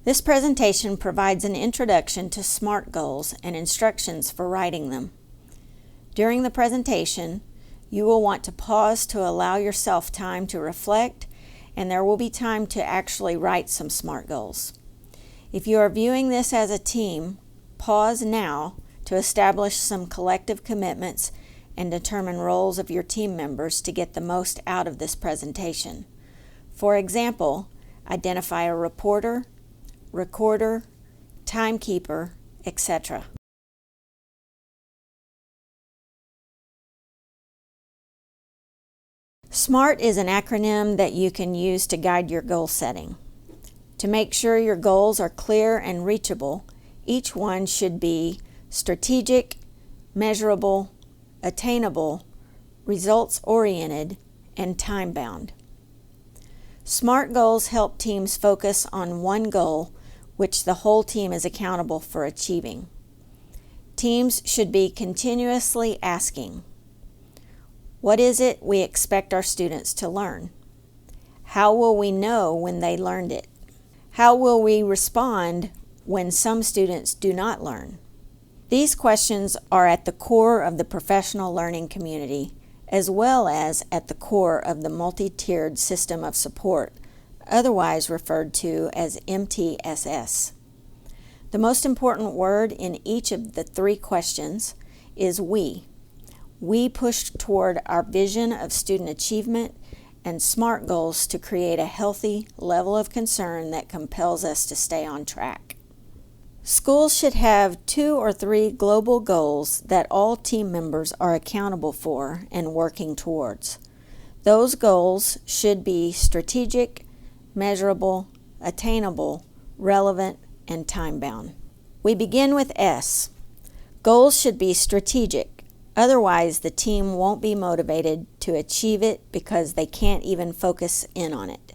This presentation provides an introduction to SMART goals and instructions for writing them. During the presentation, you will want to pause to allow yourself time to reflect, and there will be time to actually write some SMART goals. If you are viewing this as a team, pause now to establish some collective commitments and determine roles of your team members to get the most out of this presentation. For example, identify a reporter, recorder, timekeeper, etc. SMART is an acronym that you can use to guide your goal setting. To make sure your goals are clear and reachable, each one should be strategic, measurable, attainable, results-oriented, and time-bound. SMART goals help teams focus on one goal which the whole team is accountable for achieving. Teams should be continuously asking, what is it we expect our students to learn? How will we know when they learned it? How will we respond when some students do not learn? These questions are at the core of the professional learning community, as well as at the core of the multi-tiered system of support, otherwise referred to as MTSS. The most important word in each of the three questions is we. We push toward our vision of student achievement and SMART goals to create a healthy level of concern that compels us to stay on track. Schools should have 2 or 3 global goals that all team members are accountable for and working towards. Those goals should be strategic, measurable, attainable, relevant, and time-bound. We begin with S. Goals should be strategic. Otherwise, the team won't be motivated to achieve it because they can't even focus in on it.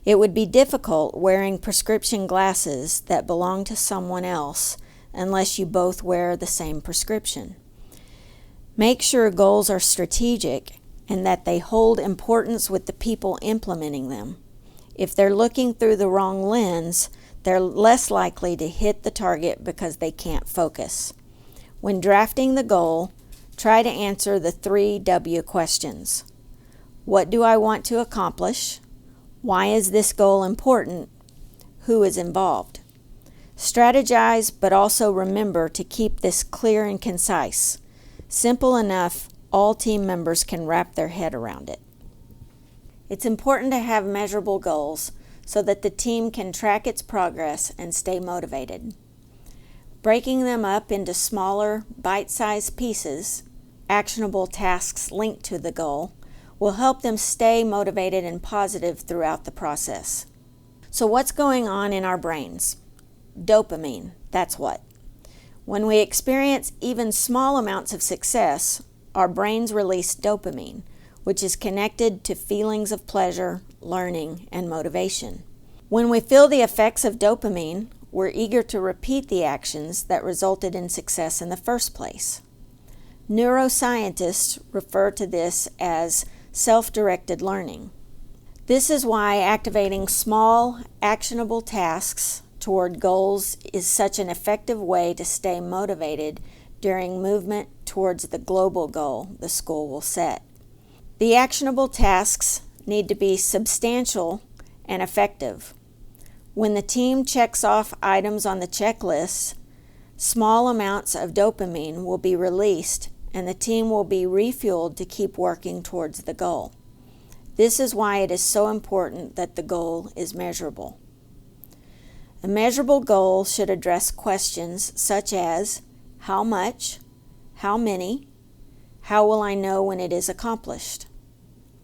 It would be difficult wearing prescription glasses that belong to someone else unless you both wear the same prescription. Make sure goals are strategic and that they hold importance with the people implementing them. If they're looking through the wrong lens, they're less likely to hit the target because they can't focus. When drafting the goal, try to answer the 3 W questions. What do I want to accomplish? Why is this goal important? Who is involved? Strategize, but also remember to keep this clear and concise. Simple enough, all team members can wrap their head around it. It's important to have measurable goals so that the team can track its progress and stay motivated. Breaking them up into smaller, bite-sized pieces, actionable tasks linked to the goal, will help them stay motivated and positive throughout the process. So what's going on in our brains? Dopamine, that's what. When we experience even small amounts of success, our brains release dopamine, which is connected to feelings of pleasure, learning, and motivation. When we feel the effects of dopamine, we're eager to repeat the actions that resulted in success in the first place. Neuroscientists refer to this as self-directed learning. This is why activating small, actionable tasks toward goals is such an effective way to stay motivated during movement towards the global goal the school will set. The actionable tasks need to be substantial and effective. When the team checks off items on the checklist, small amounts of dopamine will be released and the team will be refueled to keep working towards the goal. This is why it is so important that the goal is measurable. A measurable goal should address questions such as how much, how many, how will I know when it is accomplished?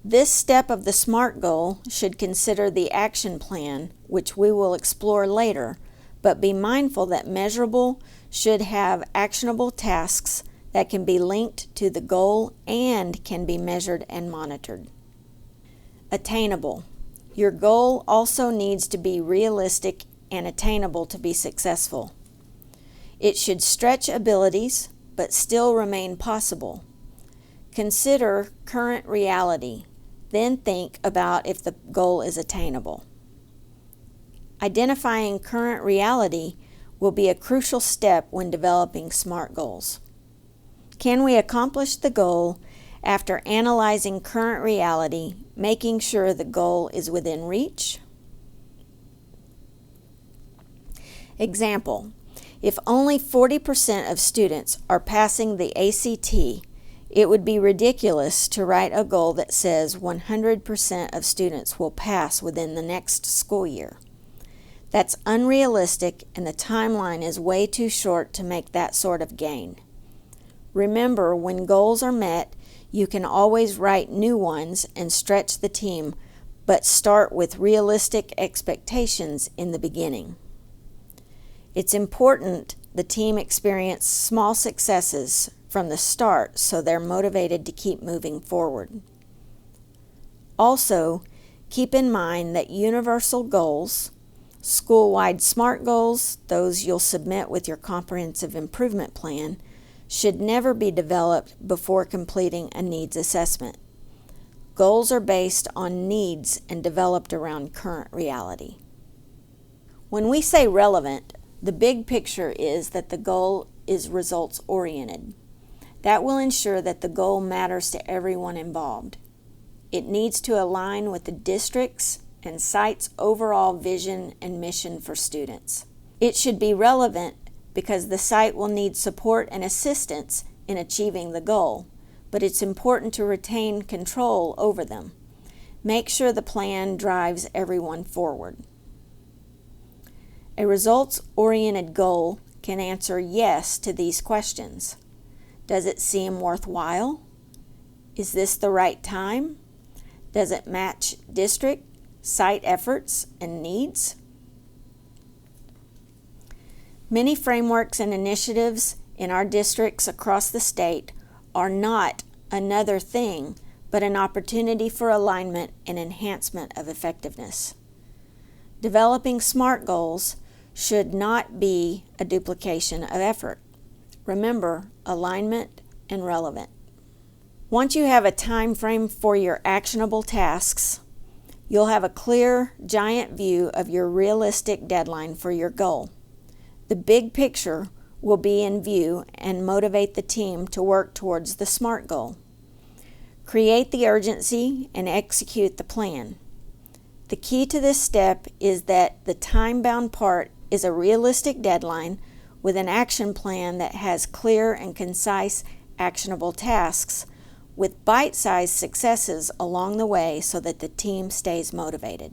This step of the SMART goal should consider the action plan, which we will explore later, but be mindful that measurable should have actionable tasks that can be linked to the goal and can be measured and monitored. Attainable. Your goal also needs to be realistic and attainable to be successful. It should stretch abilities, but still remain possible. Consider current reality, then think about if the goal is attainable. Identifying current reality will be a crucial step when developing SMART goals. Can we accomplish the goal after analyzing current reality, making sure the goal is within reach? Example: if only 40% of students are passing the ACT, it would be ridiculous to write a goal that says 100% of students will pass within the next school year. That's unrealistic, and the timeline is way too short to make that sort of gain. Remember, when goals are met, you can always write new ones and stretch the team, but start with realistic expectations in the beginning. It's important the team experience small successes from the start so they're motivated to keep moving forward. Also, keep in mind that universal goals, school-wide SMART goals, those you'll submit with your comprehensive improvement plan, should never be developed before completing a needs assessment. Goals are based on needs and developed around current reality. When we say relevant, the big picture is that the goal is results-oriented. That will ensure that the goal matters to everyone involved. It needs to align with the district's and site's overall vision and mission for students. It should be relevant because the site will need support and assistance in achieving the goal, but it's important to retain control over them. Make sure the plan drives everyone forward. A results-oriented goal can answer yes to these questions. Does it seem worthwhile? Is this the right time? Does it match district, site efforts, and needs? Many frameworks and initiatives in our districts across the state are not another thing, but an opportunity for alignment and enhancement of effectiveness. Developing SMART goals should not be a duplication of effort. Remember, alignment and relevant. Once you have a time frame for your actionable tasks, you'll have a clear, giant view of your realistic deadline for your goal. The big picture will be in view and motivate the team to work towards the SMART goal. Create the urgency and execute the plan. The key to this step is that the time-bound part is a realistic deadline with an action plan that has clear and concise actionable tasks with bite-sized successes along the way so that the team stays motivated.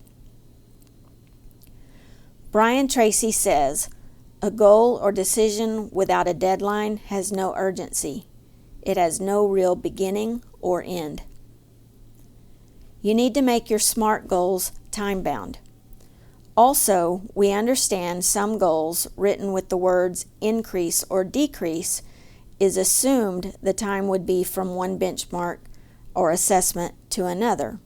Brian Tracy says, "A goal or decision without a deadline has no urgency. It has no real beginning or end." You need to make your SMART goals time-bound. Also, we understand some goals written with the words increase or decrease is assumed the time would be from one benchmark or assessment to another,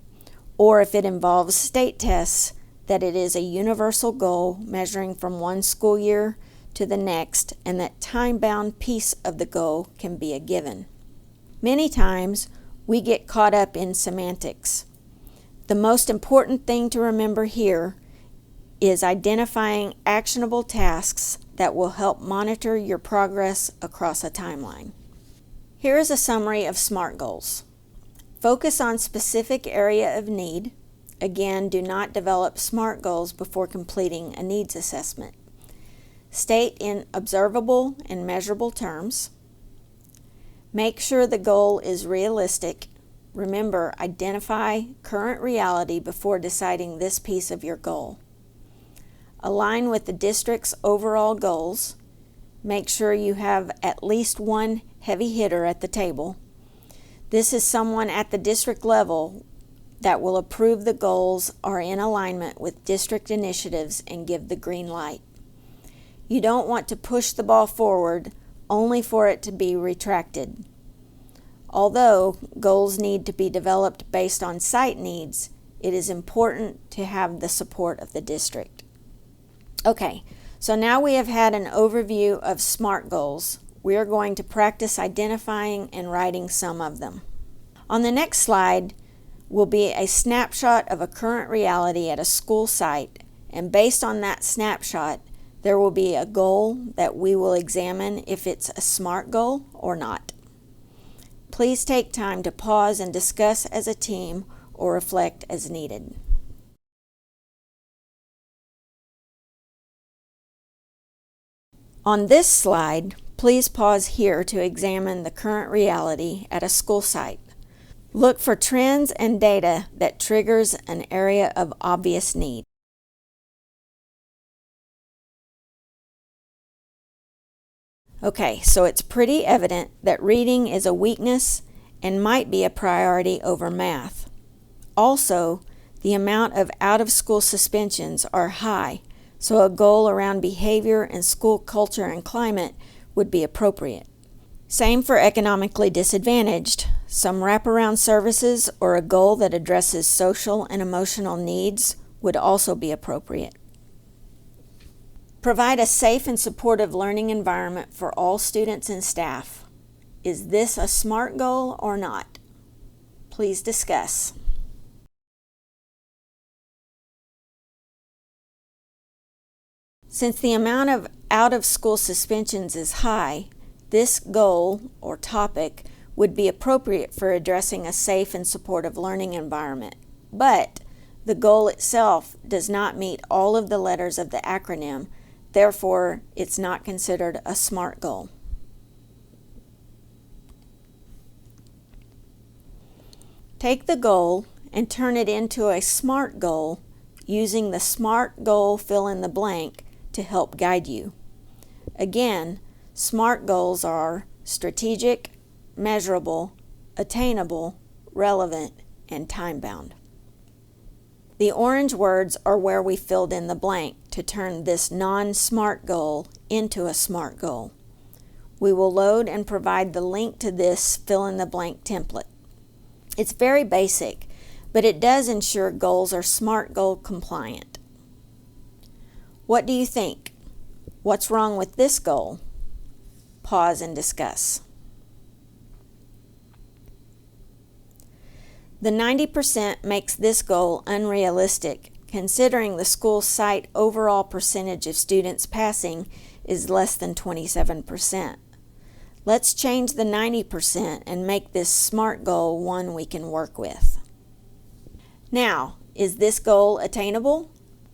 or if it involves state tests, that it is a universal goal measuring from one school year to the next, and that time-bound piece of the goal can be a given. Many times, we get caught up in semantics. The most important thing to remember here is identifying actionable tasks that will help monitor your progress across a timeline. Here is a summary of SMART goals. Focus on specific area of need. Again, do not develop SMART goals before completing a needs assessment. State in observable and measurable terms. Make sure the goal is realistic. Remember, identify current reality before deciding this piece of your goal. Align with the district's overall goals. Make sure you have at least one heavy hitter at the table. This is someone at the district level that will approve the goals are in alignment with district initiatives and give the green light. You don't want to push the ball forward only for it to be retracted. Although goals need to be developed based on site needs, it is important to have the support of the district. Okay, so now we have had an overview of SMART goals. We are going to practice identifying and writing some of them. On the next slide will be a snapshot of a current reality at a school site and based on that snapshot, there will be a goal that we will examine if it's a SMART goal or not. Please take time to pause and discuss as a team or reflect as needed. On this slide, please pause here to examine the current reality at a school site. Look for trends and data that triggers an area of obvious need. Okay, so it's pretty evident that reading is a weakness and might be a priority over math. Also, the amount of out-of-school suspensions are high, so a goal around behavior and school culture and climate would be appropriate. Same for economically disadvantaged. Some wraparound services or a goal that addresses social and emotional needs would also be appropriate. Provide a safe and supportive learning environment for all students and staff. Is this a SMART goal or not? Please discuss. Since the amount of out-of-school suspensions is high, this goal or topic would be appropriate for addressing a safe and supportive learning environment, but the goal itself does not meet all of the letters of the acronym, therefore it's not considered a SMART goal. Take the goal and turn it into a SMART goal using the SMART goal fill in the blank to help guide you. Again, SMART goals are strategic, measurable, attainable, relevant, and time-bound. The orange words are where we filled in the blank to turn this non-SMART goal into a SMART goal. We will load and provide the link to this fill-in-the-blank template. It's very basic, but it does ensure goals are SMART goal compliant. What do you think? What's wrong with this goal? Pause and discuss. The 90% makes this goal unrealistic, considering the school site overall percentage of students passing is less than 27%. Let's change the 90% and make this SMART goal one we can work with. Now, is this goal attainable?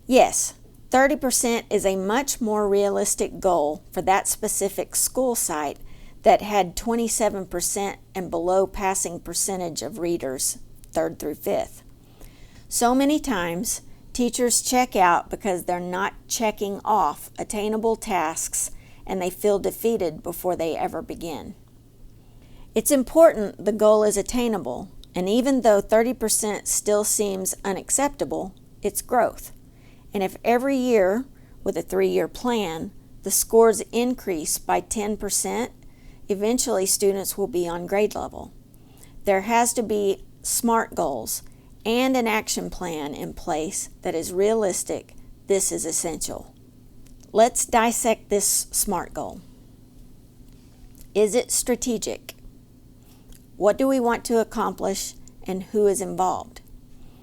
Yes. 30% is a much more realistic goal for that specific school site that had 27% and below passing percentage of readers, 3rd through 5th. So many times, teachers check out because they're not checking off attainable tasks and they feel defeated before they ever begin. It's important the goal is attainable, and even though 30% still seems unacceptable, it's growth. And if every year, with a 3-year plan, the scores increase by 10%, eventually students will be on grade level. There has to be SMART goals and an action plan in place that is realistic. This is essential. Let's dissect this SMART goal. Is it strategic? What do we want to accomplish and who is involved?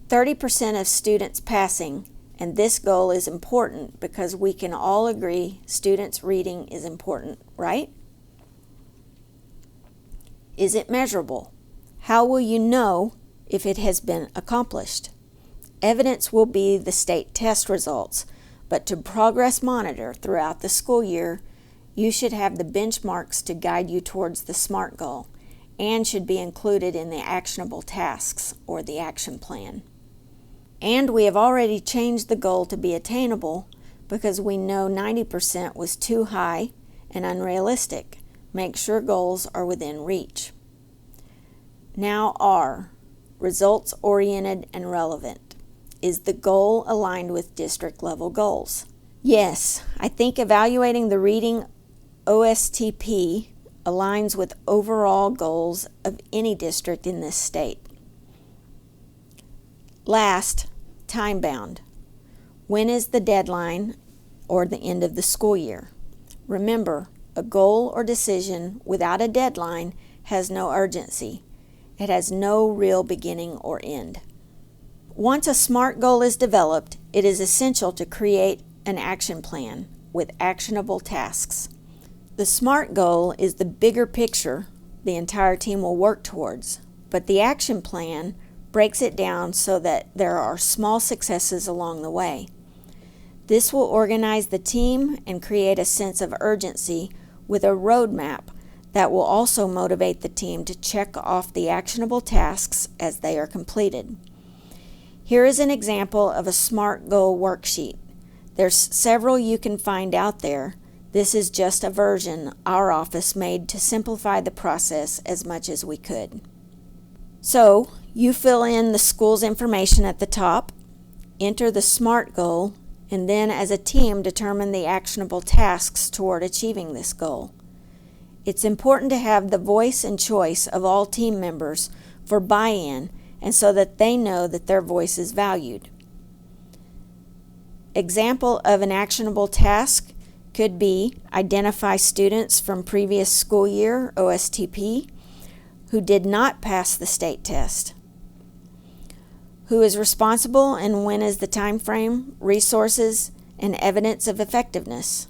30% of students passing, and this goal is important because we can all agree students' reading is important, right? Is it measurable? How will you know if it has been accomplished? Evidence will be the state test results, but to progress monitor throughout the school year, you should have the benchmarks to guide you towards the SMART goal and should be included in the actionable tasks or the action plan. And we have already changed the goal to be attainable because we know 90% was too high and unrealistic. Make sure goals are within reach. Now R, results-oriented and relevant. Is the goal aligned with district level goals? Yes, I think evaluating the Reading OSTP aligns with overall goals of any district in this state. Last, time-bound. When is the deadline or the end of the school year? Remember, a goal or decision without a deadline has no urgency. It has no real beginning or end. Once a SMART goal is developed, it is essential to create an action plan with actionable tasks. The SMART goal is the bigger picture the entire team will work towards, but the action plan breaks it down so that there are small successes along the way. This will organize the team and create a sense of urgency with a roadmap that will also motivate the team to check off the actionable tasks as they are completed. Here is an example of a SMART goal worksheet. There's several you can find out there. This is just a version our office made to simplify the process as much as we could. So, you fill in the school's information at the top, enter the SMART goal, and then as a team determine the actionable tasks toward achieving this goal. It's important to have the voice and choice of all team members for buy-in and so that they know that their voice is valued. Example of an actionable task could be identify students from previous school year, OSTP, who did not pass the state test. Who is responsible and when is the time frame, resources, and evidence of effectiveness.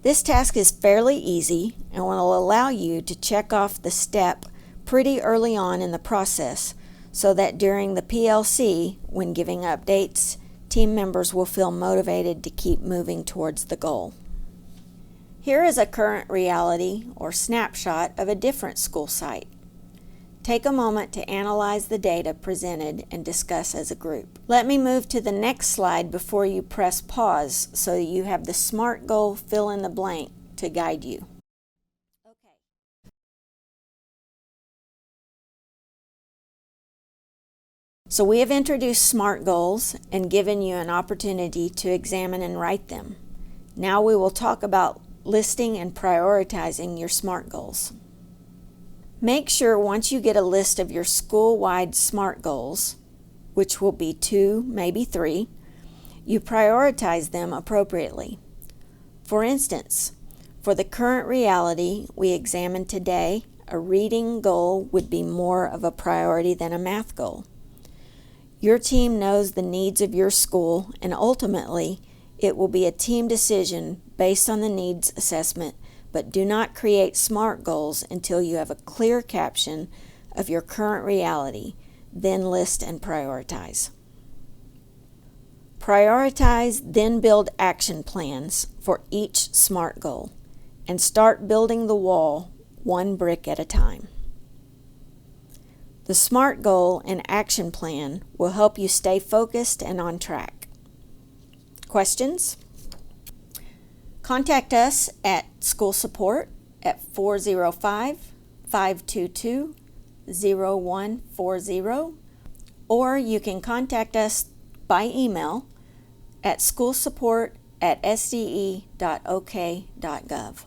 This task is fairly easy and will allow you to check off the step pretty early on in the process so that during the PLC, when giving updates, team members will feel motivated to keep moving towards the goal. Here is a current reality or snapshot of a different school site. Take a moment to analyze the data presented and discuss as a group. Let me move to the next slide before you press pause so that you have the SMART goal fill in the blank to guide you. So we have introduced SMART goals and given you an opportunity to examine and write them. Now we will talk about listing and prioritizing your SMART goals. Make sure once you get a list of your school-wide SMART goals, which will be 2, maybe 3, you prioritize them appropriately. For instance, for the current reality we examined today, a reading goal would be more of a priority than a math goal. Your team knows the needs of your school, and ultimately, it will be a team decision based on the needs assessment, but do not create SMART goals until you have a clear caption of your current reality, then list and prioritize. Prioritize, then build action plans for each SMART goal, and start building the wall one brick at a time. The SMART goal and action plan will help you stay focused and on track. Questions? Contact us at school support at 405-522-0140, or you can contact us by email at schoolsupport@sde.ok.gov.